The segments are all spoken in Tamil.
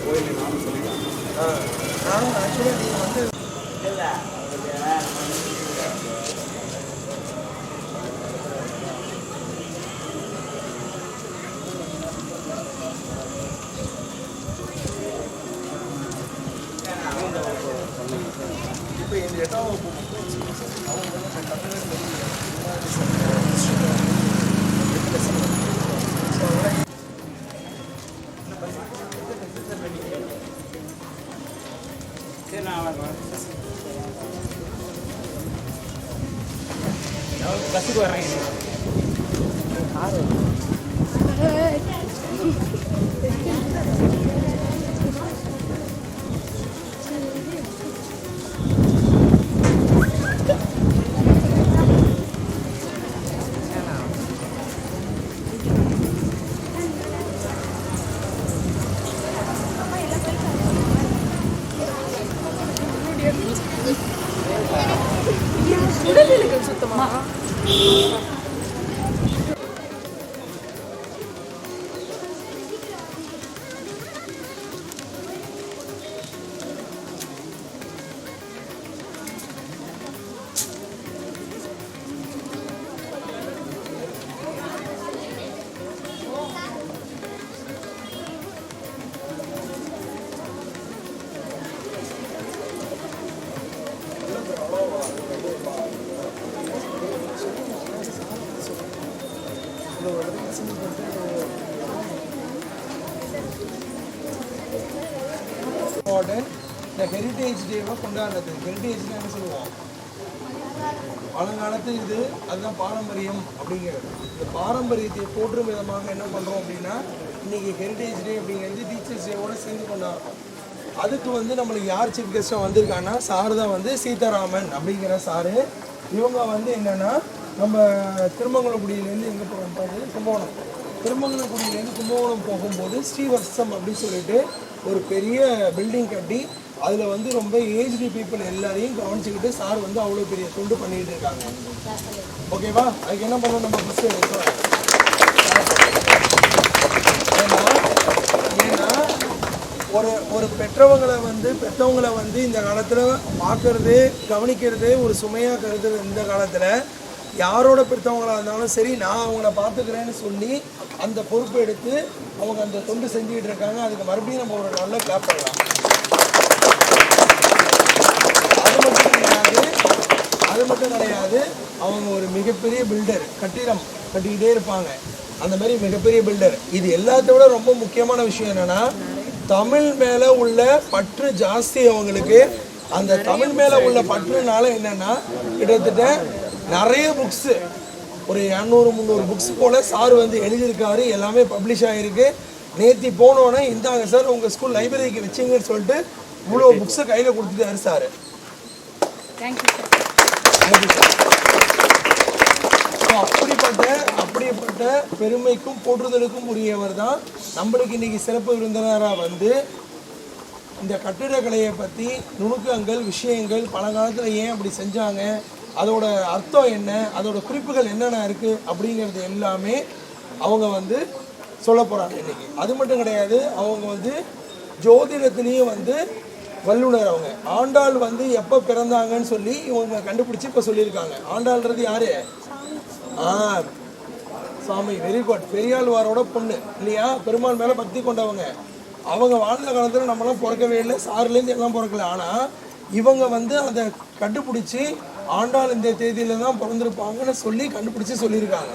கோயில் நானும் சொல்லிட்டேன். நானும் ஆக்சுவலாக நீங்கள் வந்து இல்லை இப்போ இந்த 8ஆம் வகுப்பு அவங்க வந்து கட்டணம் பஸ்ஸுக்கு வர்றேன். உடல்நிலைகள் சுத்தமா இந்த ஹெரிட்டேஜ் டேவை கொண்டாடுறது. ஹெரிட்டேஜ்னா என்ன சொல்லுவோம்? பழங்காலத்து இது அதுதான் பாரம்பரியம் அப்படிங்கிறது. இந்த பாரம்பரியத்தை போற்றும் விதமாக என்ன பண்ணுறோம் அப்படின்னா இன்றைக்கி ஹெரிட்டேஜ் டே அப்படிங்கிறது டீச்சர்ஸ் டேவோட சேர்ந்து கொண்டாடுறோம். அதுக்கு வந்து நம்மளுக்கு யார் சீஃப் கெஸ்ட்டாக வந்திருக்காங்கன்னா சார் தான் வந்து சீதாராமன் அப்படிங்கிற சாரு. இவங்க வந்து என்னென்னா நம்ம திருமங்கலக்குடியிலேருந்து எங்கே போகிறோம் கும்பகோணம். திருமங்கலக்குடியிலேருந்து கும்பகோணம் போகும்போது ஸ்ரீவத்சம் அப்படின்னு சொல்லிட்டு ஒரு பெரிய பில்டிங் கட்டி அதில் வந்து ரொம்ப ஏஜ்டு பீப்புள் எல்லாரையும் கவனிச்சுக்கிட்டு சார் வந்து அவ்வளோ பெரிய தொண்டு பண்ணிகிட்டு இருக்காங்க. ஓகேவா? அதுக்கு என்ன பண்ணணும் நம்ம ஃபஸ்ட்டு ஏன்னா ஒரு பெற்றவங்களை வந்து இந்த காலத்தில் பார்க்கறது கவனிக்கிறது ஒரு சுமையாக கருதுறது. இந்த காலத்தில் யாரோட பெற்றவங்களாக இருந்தாலும் சரி நான் அவங்கள பார்த்துக்கிறேன்னு சொல்லி அந்த பொறுப்பு எடுத்து அவங்க அந்த தொண்டு செஞ்சுக்கிட்டு இருக்காங்க. அதுக்கு மறுபடியும் நம்ம ஒரு நல்ல கிளாப் பண்ணலாம். அது மட்டும் கிடையாது அவங்க ஒரு மிகப்பெரிய பில்டர். கட்டிடம் கட்டிக்கிட்டே இருப்பாங்க. அந்த மாதிரி மிகப்பெரிய பில்டர். இது எல்லாத்தோட ரொம்ப முக்கியமான விஷயம் என்னென்னா தமிழ் மேலே உள்ள பற்று ஜாஸ்தி அவங்களுக்கு. அந்த தமிழ் மேலே உள்ள பற்றுனால என்னென்னா கிட்டத்தட்ட நிறைய புக்ஸு ஒரு 200-300 புக்ஸ் போல் சார் வந்து எழுதியிருக்காரு. எல்லாமே பப்ளிஷ் ஆகிருக்கு. நேற்று போனோன்னே இந்தாங்க சார் உங்கள் ஸ்கூல் லைப்ரரிக்கு வச்சிங்கன்னு சொல்லிட்டு இவ்வளோ புக்ஸை கையில் கொடுத்துட்டாரு சார். Thank you sir. அப்படிப்பட்ட பெருமைக்கும் போற்றுதலுக்கும் உரியவர் தான் நம்மளுக்கு இன்றைக்கி சிறப்பு விருந்தினராக வந்து இந்த கட்டிடக்கலையை பற்றி நுணுக்கங்கள் விஷயங்கள் பழங்காலத்தில் ஏன் அப்படி செஞ்சாங்க, அதோட அர்த்தம் என்ன, அதோட குறிப்புகள் என்னென்ன இருக்குது அப்படிங்கிறது எல்லாமே அவங்க வந்து சொல்ல போகிறாங்க இன்றைக்கி. அது மட்டும் கிடையாது, அவங்க வந்து ஜோதிடத்துலேயும் வந்து வல்லுனர். அவங்க ஆண்டாள் வந்து எப்போ பிறந்தாங்கன்னு சொல்லி இவங்க கண்டுபிடிச்சி இப்போ சொல்லியிருக்காங்க. ஆண்டாள்ன்றது யார்? சாமி. Very good. பெரியாழ்வாரோட பொண்ணு இல்லையா? பெருமாள் மேலே பக்தி கொண்டவங்க. அவங்க வாழ்ந்த காலத்தில் நம்மளாம் பிறக்கவே இல்லை. சார்லேருந்து எல்லாம் பிறக்கல. ஆனால் இவங்க வந்து அதை கண்டுபிடிச்சி ஆண்டாள் இந்த தேதியில தான் பிறந்திருப்பாங்கன்னு சொல்லி கண்டுபிடிச்சி சொல்லியிருக்காங்க.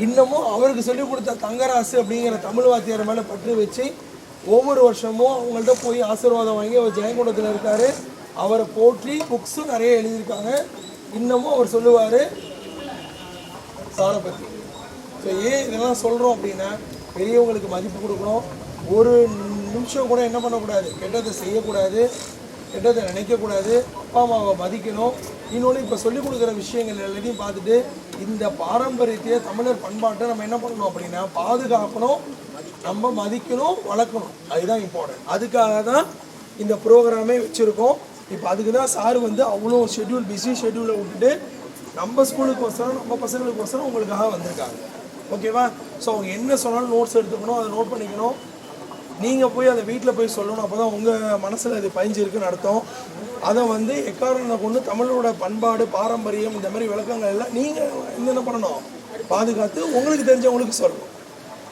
இன்னமும் அவருக்கு சொல்லிக் கொடுத்த தங்கராசு அப்படிங்கிற தமிழ் வாத்தியார் மேலே பற்று வச்சு ஒவ்வொரு வருஷமும் அவங்கள்ட்ட போய் ஆசீர்வாதம் வாங்கி அவர் ஜெயங்கொண்டத்தில் இருக்கார். அவரை போற்றி புக்ஸும் நிறைய எழுதியிருக்காங்க. இன்னமும் அவர் சொல்லுவார் சாரை பற்றி. ஸோ ஏன் இதெல்லாம் சொல்கிறோம் அப்படின்னா பெரியவங்களுக்கு மதிப்பு கொடுக்கணும். ஒரு நிமிஷம் கூட என்ன பண்ணக்கூடாது, கெட்டதை செய்யக்கூடாது, கெட்டதை நினைக்கக்கூடாது, அப்பா அம்மாவை மதிக்கணும். இன்னொன்று இப்போ சொல்லிக் கொடுக்குற விஷயங்கள் எல்லாத்தையும் பார்த்துட்டு இந்த பாரம்பரியத்தையே தமிழர் பண்பாட்டை நம்ம என்ன பண்ணணும் அப்படின்னா பாதுகாக்கணும், நம்ம மதிக்கணும், வளர்க்கணும். அதுதான் இம்பார்ட்டன்ட். அதுக்காக தான் இந்த ப்ரோக்ராமே வச்சுருக்கோம். இப்போ அதுக்கு தான் சார் வந்து அவ்வளோ ஷெட்யூல் பிஸி ஷெட்யூலை விட்டுட்டு நம்ம ஸ்கூலுக்கோசரம் நம்ம பசங்களுக்கோசரம் உங்களுக்காக வந்திருக்காங்க. ஓகேவா? ஸோ அவங்க என்ன சொன்னாலும் நோட்ஸ் எடுத்துக்கணும், அதை நோட் பண்ணிக்கணும். நீங்கள் போய் அதை வீட்டில் போய் சொல்லணும். அப்போ தான் உங்கள் மனசில் அது பதிஞ்சிருக்குன்னு அர்த்தம். அதை வந்து எக்காரணத்தை கொண்டு தமிழோட பண்பாடு பாரம்பரியம் இந்த மாதிரி விளக்கங்கள் எல்லாம் நீங்கள் என்ன பண்ணணும், பாதுகாத்து உங்களுக்கு தெரிஞ்சவங்களுக்கு சொல்லணும்.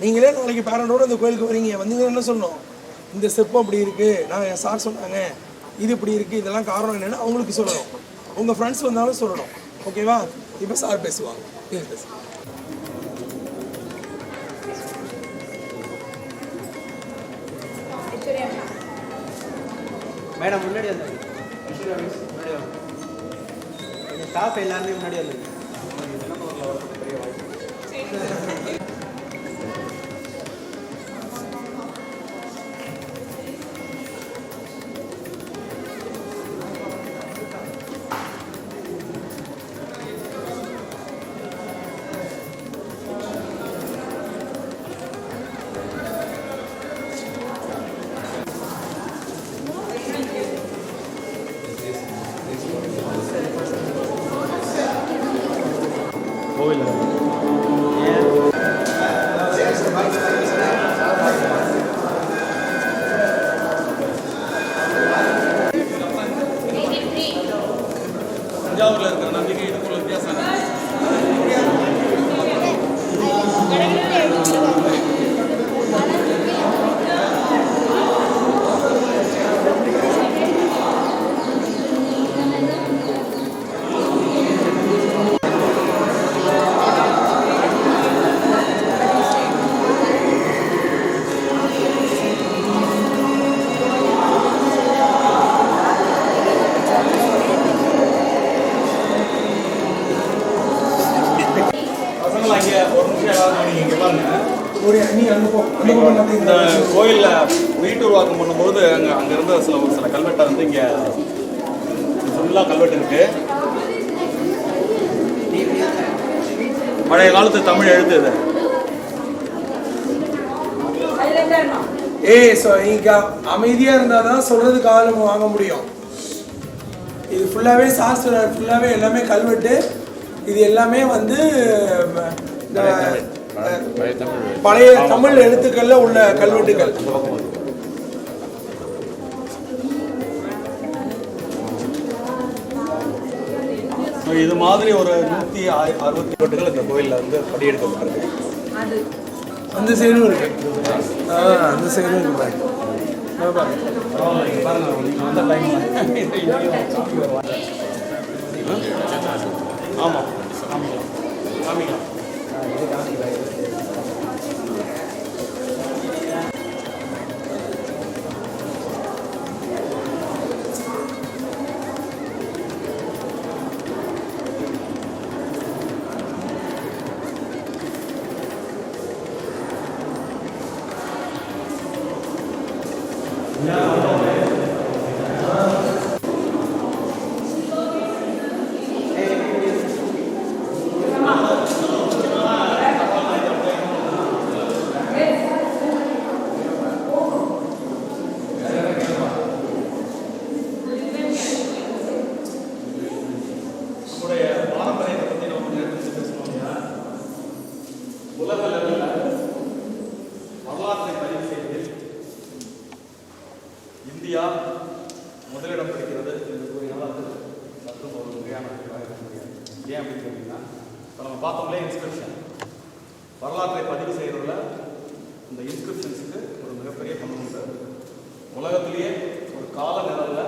நீங்களே நாளைக்கு பேரண்டோடு அந்த கோயிலுக்கு வரீங்க, வந்தீங்கன்னா என்ன சொல்லணும், இந்த சிற்பம் இப்படி இருக்குது, நான் என் சார் சொன்னாங்க, இது இப்படி இருக்குது, இதெல்லாம் காரணம் என்னென்னு அவங்களுக்கு சொல்லணும். உங்கள் ஃப்ரெண்ட்ஸ் வந்தாலும் சொல்லணும். ஓகேவா? இப்போ சார் பேசுவாங்க. பேசு. மேடம் முன்னாடி வந்தாங்க. முன்னாடி வாங்க. கொஞ்சம் ஸ்டாஃப் எல்லாருமே முன்னாடி வந்தாங்க. பெரிய வாய்ப்பு. கோவில் தஞ்சாவூரில் இருக்கிற நம்பிக்கை இதுக்குள்ள வித்தியாசம். இந்த கோயிலில் வீட்டுருவாக்கம் பண்ணும்போது அங்கே இருந்த ஒரு சில கல்வெட்டை வந்து இங்கே ஃபுல்லாக கல்வெட்டு இருக்கு. பழைய காலத்து தமிழ் எழுத்து இது. இங்க அமைதியா இருந்தாதான் சொல்றது காலம் வாங்க முடியும். இது ஃபுல்லாவே சாஸ்திர ஃபுல்லாவே எல்லாமே கல்வெட்டு. இது எல்லாமே வந்து பழைய தமிழ் எழுத்துக்கள்ல உள்ள கல்வெட்டுகள். இது மாதிரி ஒரு 168 இந்த கோயிலில் வந்து படியெடுக்கப்பட்டிருக்கு. அந்த சைடும் இருக்கு. அந்த சைடும் இருக்கு பாருங்க. ஆமாம் காமிக்கலாம். இந்தியா முதலிடம் பிடிக்கிறது என்று கூறினால் அது மற்றும் ஒரு முறையான இருக்க முடியாது. ஏன் அப்படின்னு கேட்டிங்கன்னா, இப்போ நம்ம பார்த்தோம்லே இன்ஸ்கிரிப்ஷன் வரலாற்றை பதிவு செய்கிறதுல இந்த இன்ஸ்கிரிப்ஷன்ஸுக்கு ஒரு மிகப்பெரிய பங்கு உண்டு. உலகத்திலேயே ஒரு கால நிலையில்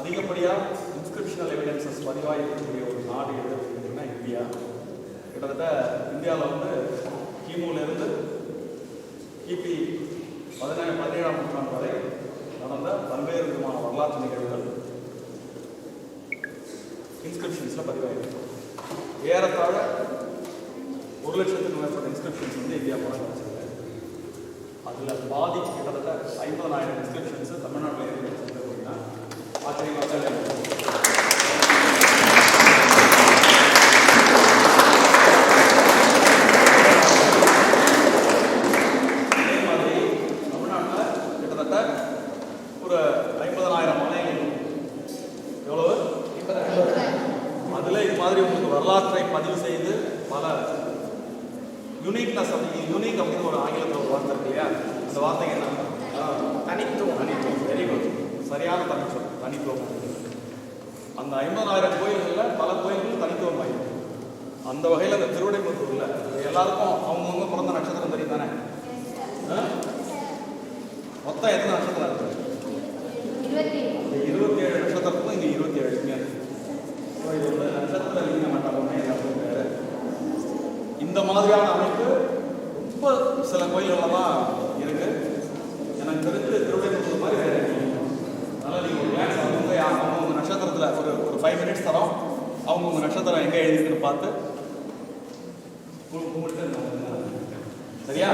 அதிகப்படியாக இன்ஸ்கிரிப்ஷனல் எவிடன்சஸ் பதிவாகிருக்கக்கூடிய ஒரு நாடு எது அப்படின்னா இந்தியா. கிட்டத்தட்ட இந்தியாவில் வந்து கிமுலேருந்து கிபி 17ஆம் நூற்றாண்டு வரை நடந்த பல்வேறு விதமான வரலாற்று நிகழ்வுகள் இன்ஸ்கிரிப்ஷன்ஸில் பதிவாயிருக்கு. ஏறத்தாழ 1,00,000க்கும் மேற்பட்ட இன்ஸ்கிரிப்ஷன்ஸ் வந்து இந்தியா படம் வச்சிருக்கு. அதில் பாதி கிட்டத்தட்ட 50,000 இன்ஸ்கிரிப்ஷன்ஸ் தமிழ்நாட்டில் இருந்து வச்சிருக்கு அப்படின்னா ஆச்சரியமாக வரலாற்றை பதிவு செய்து பல யூனிக்னஸ். யூனிக் அப்படின்னு ஒரு ஆங்கிலத்தில் ஒரு வார்த்தை இருக்கு இல்லையா, அந்த வார்த்தைக்கு என்ன தனித்துவம். தனித்துவம், வெரி குட், சரியான தனித்துவம், தனித்துவம். அந்த 50,000 கோயில்களில் பல கோயில்கள் தனித்துவம் ஆயிருக்கு. அந்த வகையில் அந்த திருவிடைமுத்தூர்ல எல்லாருக்கும் அவங்கவுங்க பிறந்த நட்சத்திரம் தெரியும் தானே? மொத்தம் எத்தனை நட்சத்திரம் இருக்கு? 27 நட்சத்திரத்துக்கும் இங்கே 27 லிங்கம் இருக்கு. இது வந்து நட்சத்திர லிங்க மண்டபமே எல்லாருக்கும் பேரு. இந்த மாதிரியான அமைப்பு ரொம்ப சில கோயில்கள் தான் இருக்கு. எனக்கு தெரிஞ்சு திருவிடைமுத்தூர் மாதிரி வேற எங்கேயும். அதனால நீங்க ஒரு கிளாஸ் அவங்கவுங்க நட்சத்திரத்துல ஒரு 5 மினிட்ஸ் தரோம். அவங்கவுங்க நட்சத்திரம் எங்க எழுதிருக்குன்னு பார்த்து சரியா?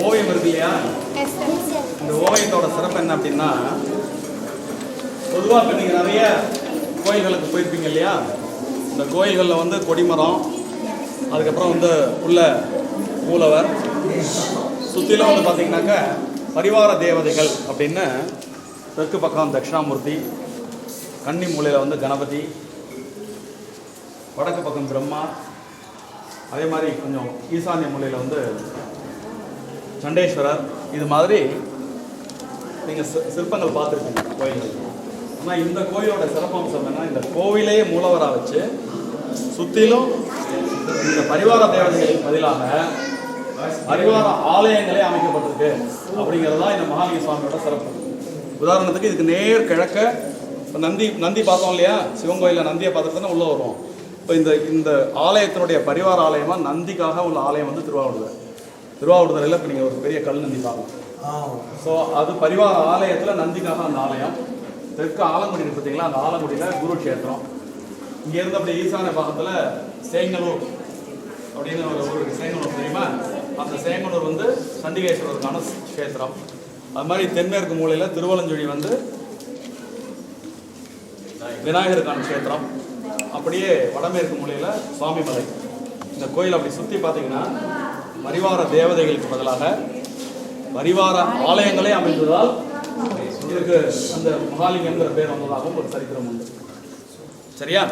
ஓவியம் இருக்கு இல்லையா? இந்த ஓவியத்தோட சிறப்பு என்ன அப்படின்னா, பொதுவாக இப்போ நீங்கள் நிறைய கோயில்களுக்கு போயிருப்பீங்க இல்லையா? இந்த கோயில்களில் வந்து கொடிமரம், அதுக்கப்புறம் வந்து உள்ள மூலவர், சுற்றிலும் வந்து பார்த்தீங்கன்னாக்கா பரிவார தேவதைகள் அப்படின்னு தெற்கு பக்கம் தட்சிணாமூர்த்தி, கன்னி மூலையில் வந்து கணபதி, வடக்கு பக்கம் பிரம்மா, அதே மாதிரி கொஞ்சம் ஈசானிய மூலையில் வந்து சண்டேஸ்வரர். இது மாதிரி நீங்கள் சிற்பங்கள் பார்த்துருப்பீங்க கோயில்கள். ஆனால் இந்த கோயிலோட சிறப்பம்சம் என்ன, இந்த கோவிலையே மூலவராக வச்சு சுற்றிலும் இந்த பரிவார தேவதைகளுக்கு பதிலாக பரிவார ஆலயங்களே அமைக்கப்பட்டிருக்கு அப்படிங்கிறது தான் இந்த மகாலிங்க சுவாமியோட சிறப்பு. உதாரணத்துக்கு இதுக்கு நேர் கிழக்க நந்தி பார்த்தோம் இல்லையா? சிவன் கோயிலில் நந்தியை பார்த்துட்டு தானே உள்ளே வருவோம். இப்போ இந்த ஆலயத்தினுடைய பரிவார ஆலயமாக நந்திக்காக உள்ள ஆலயம் வந்து திருவாவூடுதுறையில் இப்போ நீங்கள் ஒரு பெரிய கல் நந்தி பார்க்கலாம். ஸோ அது பரிவார ஆலயத்தில் நந்திக்காக அந்த ஆலயம். தெற்கு ஆலங்குடி பார்த்தீங்களா? அந்த ஆலங்குடியில் குரு கஷேத்திரம். இங்கேருந்து அப்படியே ஈசான பாகத்தில் சேங்கனூர் அப்படின்னு ஒரு ஊர் இருக்குது. சேங்கனூர் தெரியுமா? அந்த சேங்கனூர் வந்து சண்டிகேஸ்வரருக்கான கஷேத்திரம். அது மாதிரி தென்மேற்கு மூலையில் திருவலஞ்சுழி வந்து விநாயகருக்கான கஷேத்திரம். அப்படியே வடமேற்கு மூலையில் சுவாமிமலை. இந்த கோயில் அப்படி சுற்றி பார்த்தீங்கன்னா பரிவார தேவதைகளுக்கு பதிலாக பரிவார ஆலயங்களே அமைந்ததால் இதுக்கு அந்த மகாலிங்கங்கிற பேர் வந்ததாகவும் ஒரு சரித்திரம் உண்டு. சரியா?